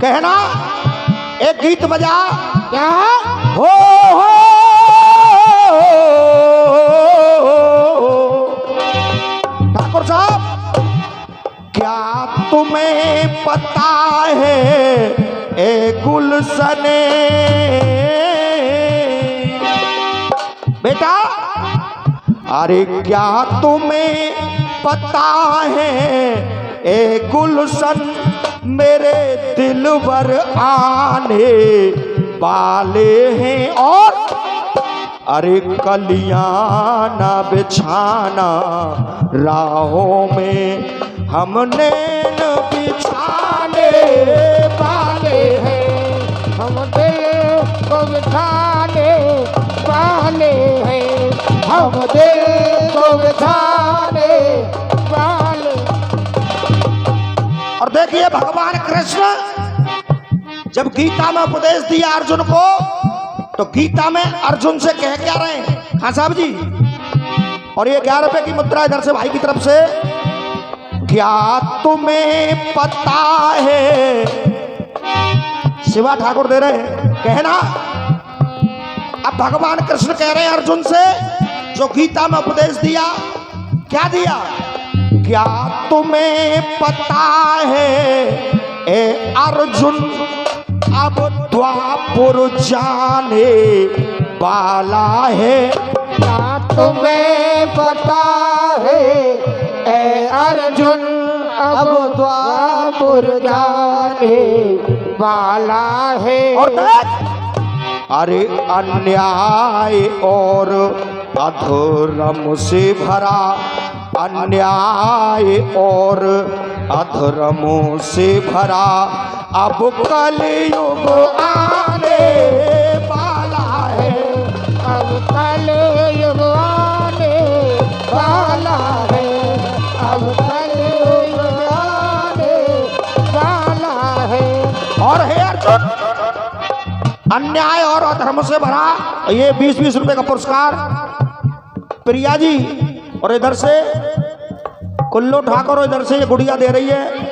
कहना एक गीत बजा। क्या हो ठाकुर साहब, क्या तुम्हें पता है ए गुलशने, बेटा अरे क्या तुम्हें पता है ए गुलशन मेरे दिलवर आने वाले हैं, और अरे कलियां ना बिछाना राहों में हमने न बिछाने वाले हैं, हम दिल को बिठाने वाले हैं, हम दिल को बिठाने वाले। और देखिए भगवान कृष्ण जब गीता में उपदेश दिया अर्जुन को, तो गीता में अर्जुन से कह क्या रहे हैं हाँ साहब जी। और ये 11 रुपए की मुद्रा इधर से भाई की तरफ से। क्या तुम्हें पता है, शिवा ठाकुर दे रहे हैं कहना। अब भगवान कृष्ण कह रहे हैं अर्जुन से, जो गीता में उपदेश दिया, क्या दिया? क्या तुम्हें पता है ए अर्जुन अब द्वापुर जाने वाला है, क्या तुम्हें पता है ए अर्जुन अब द्वापुर जाने वाला है। और अरे अन्याय और अधर्म से भरा, अन्याय और अधर्मों से भरा अब कलयुग आने वाला है, अब कलयुग आने वाला है, अब कलयुग आने वाला है। और है अर्जुन अन्याय और अधर्म से भरा, ये 20-20 रुपए का पुरस्कार प्रिया जी, और इधर से कुल्लू ठाकुर, और इधर से ये गुड़िया दे रही है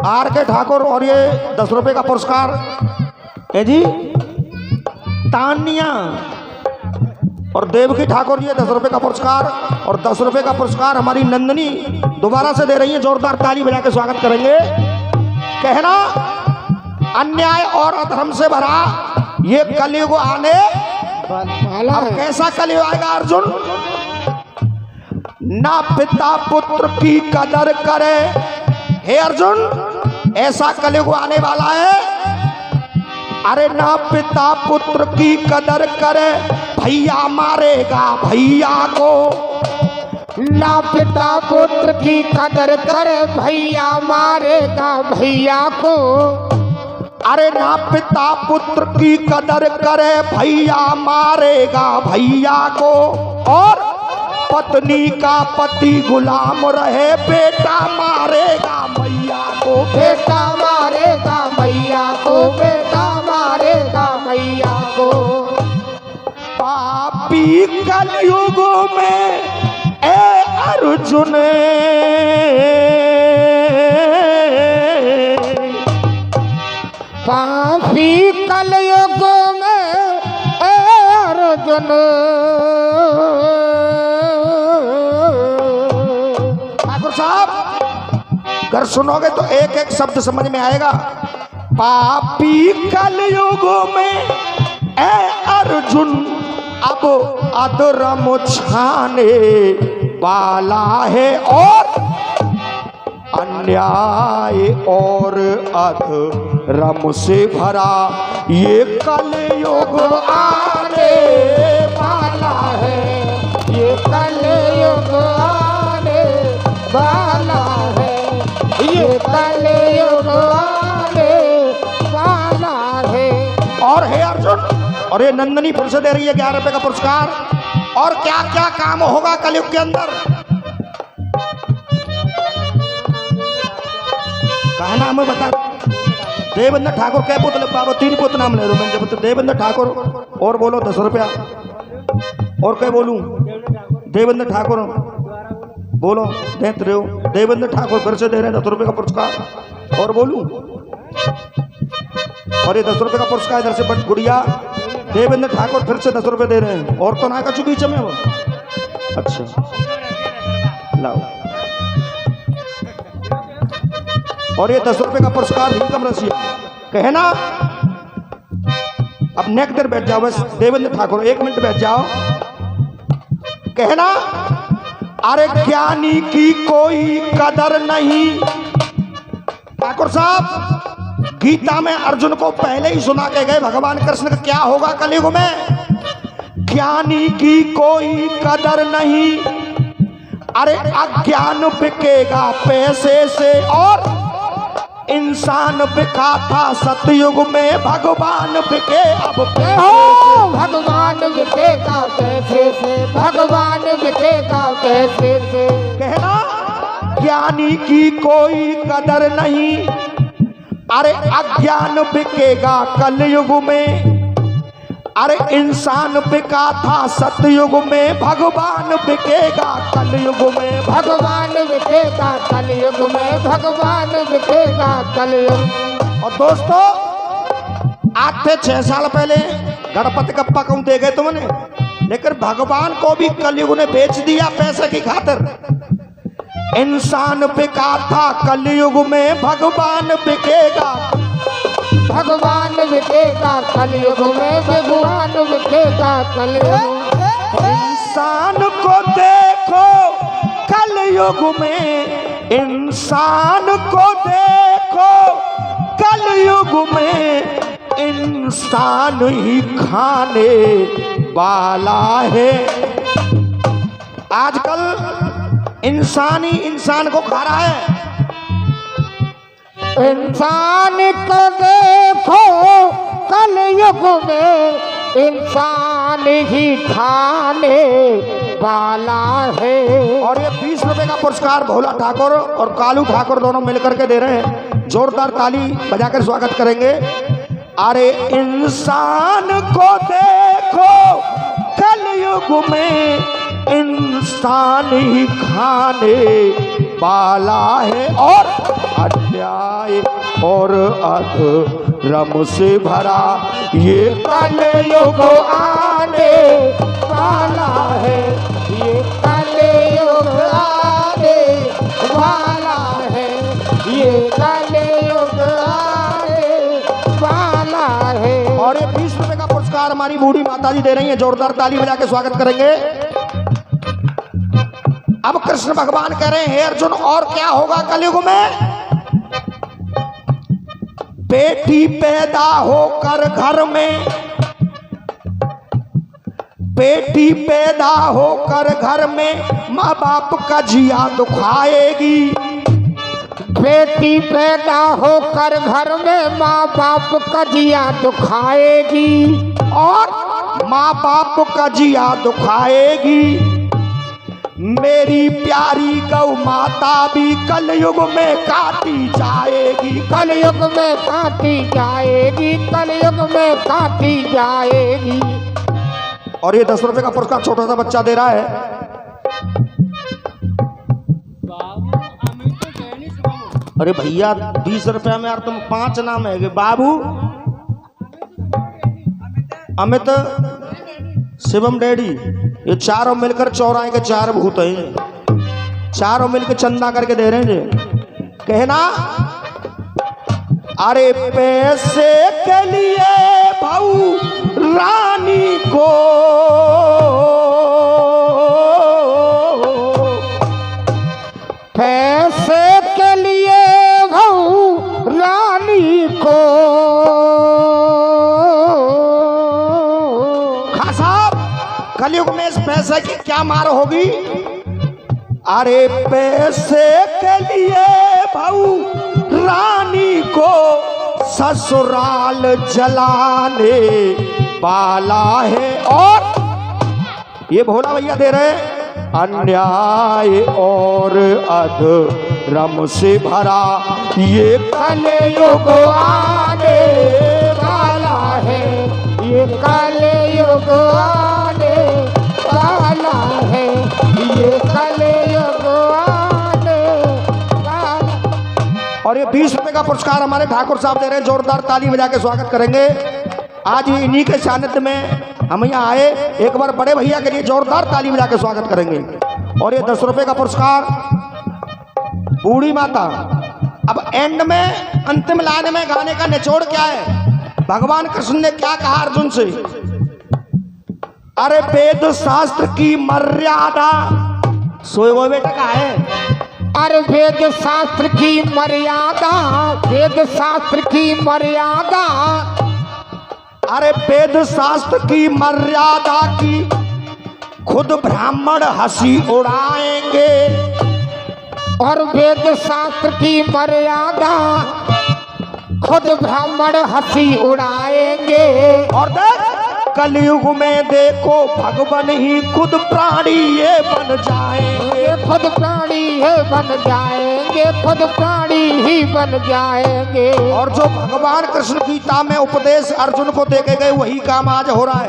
आर के ठाकुर, और ये 10 रुपए का पुरस्कार है जी तानिया और देवकी ठाकुर जी 10 रुपए का पुरस्कार, और 10 रुपए का पुरस्कार हमारी नंदनी दोबारा से दे रही है, जोरदार ताली बजा के स्वागत करेंगे। कहना अन्याय और अधर्म से भरा ये कलयुग आने वाला अब है। कैसा कलयुग आएगा अर्जुन? ना पिता पुत्र की कदर करे, हे अर्जुन ऐसा कलयुग आने वाला है। अरे ना पिता पुत्र की कदर करे, भैया मारेगा भैया को, ना पिता पुत्र की कदर करे, भैया मारेगा भैया को। अरे ना पिता पुत्र की कदर करे, भैया मारेगा भैया को, और पत्नी का पति गुलाम रहे, बेटा मारेगा मैया को, बेटा मारेगा मैया को, बेटा मारेगा मैया को। पापी कलयुग में ए अर्जुन, पापी कलयुग में ए अर्जुन, ठाकुर साहब अगर सुनोगे तो एक एक शब्द समझ में आएगा। पापी कलयुग में ए अर्जुन अब अधर्म छाने वाला है, और अन्याय और अधर्म से भरा ये कलयुग आने वाला है, ये कलयुग आने वाला है, ये कलयुग आने वाला है। और हे अर्जुन, और ये नंदनी फिर से दे रही है 11 रुपए का पुरस्कार, और क्या क्या काम होगा कलयुग के अंदर। कहा नाम है बता। देवेंद्र ठाकुर क्या पुतले बाबा 3 पुत नाम ले रहे हो। जब देवेंद्र ठाकुर और बोलो 10 रुपया। और क्या बोलूं? देवेंद्र ठाकुर बोलो देते रहे हो। देवेंद्र ठाकुर फिर से दे रहे हैं 10 रुपये का पुरस्कार। और बोलूं? और ये 10 रुपये का पुरस्कार इधर से बट गुड़िया देवेंद्र ठाकुर फिर से 10 रुपये दे रहे हैं। और तो ना का चुकी में वो। अच्छा लाओ। और ये 10 रुपये का पुरस्कार हिंकम रसिया कहना। अब नेक देर बैठ जाओ बस। देवेंद्र ठाकुर 1 मिनट बैठ जाओ। कहना अरे ज्ञानी की कोई कदर नहीं। ठाकुर साहब गीता में अर्जुन को पहले ही सुना के गए भगवान कृष्ण का क्या होगा कलयुग में। ज्ञानी की कोई कदर नहीं। अरे अज्ञान बिकेगा पैसे से और इंसान बिका था सतयुग में भगवान बिके अब भगवान बिकेगा पैसे से। भगवान बिकेगा पैसे से। कहना ज्ञानी की कोई कदर नहीं। अरे अज्ञान बिकेगा कलयुग में। अरे इंसान बिका था सतयुग में भगवान बिकेगा कलयुग में। भगवान बिकेगा कलयुग में। भगवान बिकेगा कलयुग। और दोस्तों आज थे 6 साल पहले गणपति कप्पा कहूं दे गए तुमने। लेकिन भगवान को भी कलयुग ने बेच दिया पैसे की खातिर। इंसान बिका था कलयुग में भगवान बिकेगा। भगवान बिकेगा कलयुग में। भगवान बिकेगा कलयुग। इंसान को देखो कलयुग में। इंसान को देखो कलयुग में। इंसान ही खाने वाला है। आजकल इंसान ही इंसान को खा रहा है। इंसान को देखो कलयुग में। इंसान ही खाने वाला है। और ये 20 रुपए का पुरस्कार भोला ठाकुर और कालू ठाकुर दोनों मिलकर के दे रहे हैं। जोरदार ताली बजाकर स्वागत करेंगे। अरे इंसान को देखो कलयुग में। इंसान ही खाने वाला है और अन्याय और अधर्म से भरा ये कलयुग आने वाला है। ये कलयुग आने वाला है। ये कलयुग आने वाला है। और ये 20 रुपए का पुरस्कार हमारी बूढ़ी माता जी दे रही है। जोरदार ताली बजा के स्वागत करेंगे। अब कृष्ण भगवान कह रहे हैं हे अर्जुन और क्या होगा कलयुग में। बेटी पैदा होकर घर में। बेटी पैदा होकर घर में माँ बाप का जिया दुखाएगी। बेटी पैदा होकर घर में माँ बाप का जिया दुखाएगी। और माँ बाप का जिया दुखाएगी। मेरी प्यारी गौ माता भी कलयुग में काटी जाएगी। कलयुग में काटी जाएगी। कलयुग में काटी जाएगी। और ये 10 रुपए का पुरस्कार छोटा सा बच्चा दे रहा है। अरे भैया 20 रुपया में यार तुम 5 नाम है बाबू। अमित शिवम डैडी ये चारों मिलकर चौराहे के 4 भूत हैं। चारों मिलकर चंदा करके दे रहे हैं। कहना अरे पैसे के लिए भाऊ रानी को। पैसे के लिए भाऊ रानी को। कलयुग में इस पैसे की क्या मार होगी। अरे पैसे के लिए भाऊ रानी को ससुराल जलाने वाला है। और ये भोला भैया दे रहे अन्याय और अधर्म से भरा ये कलयुग आने वाला है, ये कलयुग आने वाला है, ये कलयुग आने वाला। और ये 20 रुपए का पुरस्कार हमारे ठाकुर साहब दे रहे हैं, जोरदार ताली बजा के स्वागत करेंगे। आज इन्हीं के सानिध्य में हम यहाँ आए, एक बार बड़े भैया के लिए जोरदार ताली बजा के स्वागत करेंगे। और ये 10 रुपए का पुरस्कार बूढ़ी माता। अब एंड में अंतिम लाइन में गाने का निचोड़ क्या है, भगवान कृष्ण ने क्या कहा अर्जुन से? अरे वेद शास्त्र की मर्यादा सोए वो बेटा का है। अरे वेद शास्त्र की मर्यादा, वेद शास्त्र की मर्यादा, अरे वेद शास्त्र की मर्यादा की खुद ब्राह्मण हंसी उड़ाएंगे। और वेद शास्त्र की मर्यादा खुद ब्राह्मण हंसी उड़ाएंगे। और देख कलयुग में देखो भगवान ही खुद प्राणी ये बन जाएंगे, खुद प्राणी ही बन जाएंगे, खुद प्राणी ही बन जाएंगे। और जो भगवान कृष्ण गीता में उपदेश अर्जुन को देके गए वही काम आज हो रहा है।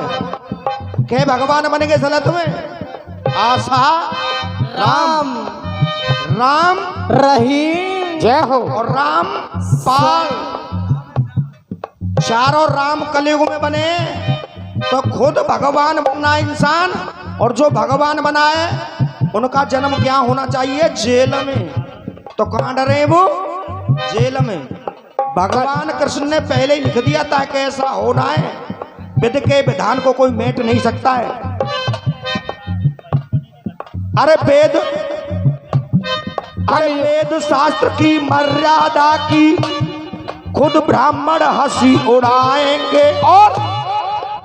के भगवान बनेंगे सलत में आशा राम, राम रहीम जय हो और राम पाल, चारों राम कलयुग में बने तो खुद भगवान बनना इंसान। और जो भगवान बनाए उनका जन्म क्या होना चाहिए? जेल में। तो कहाँ डरे वो? जेल में। भगवान कृष्ण ने पहले ही लिख दिया था कि ऐसा होना है, वेद के विधान को कोई मेट नहीं सकता है। अरे वेद शास्त्र की मर्यादा की खुद ब्राह्मण हंसी उड़ाएंगे। और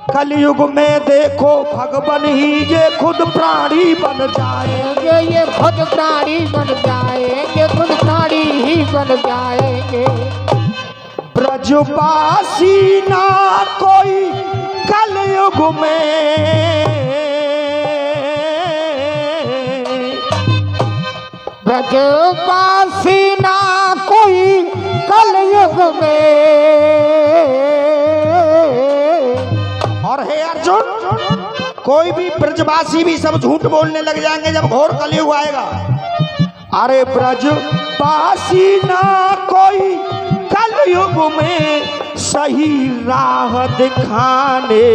कलयुग में देखो भगवान ही ये खुद प्राणी बन जाएंगे, ये खुद प्राणी बन जाएंगे, खुद प्राणी ही बन जाएंगे। ब्रजवासी ना कोई कलयुग में, ब्रजवासी ना कोई कलयुग में। और हे अर्जुन, कोई भी ब्रजवासी भी सब झूठ बोलने लग जाएंगे जब घोर कलयुग आएगा। अरे ब्रजवासी ना कोई कलयुग में सही राह दिखाने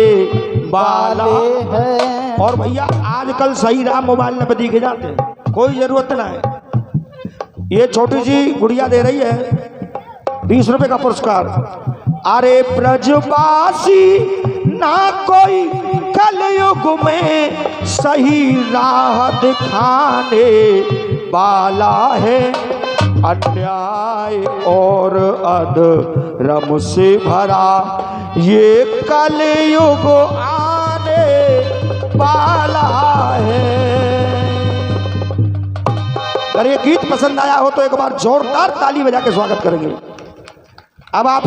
वाला है। और भैया आजकल सही राह मोबाइल में दिखे जाते हैं, कोई जरूरत ना है। ये छोटी सी गुड़िया दे रही है 20 रुपए का पुरस्कार। अरे ब्रजवासी ना कोई कलयुग में सही राह दिखाने वाला है, अन्याय और अधर्म से भरा ये कलयुग आने वाला है। अगर ये गीत पसंद आया हो तो एक बार जोरदार ताली बजा के स्वागत करेंगे। अब आप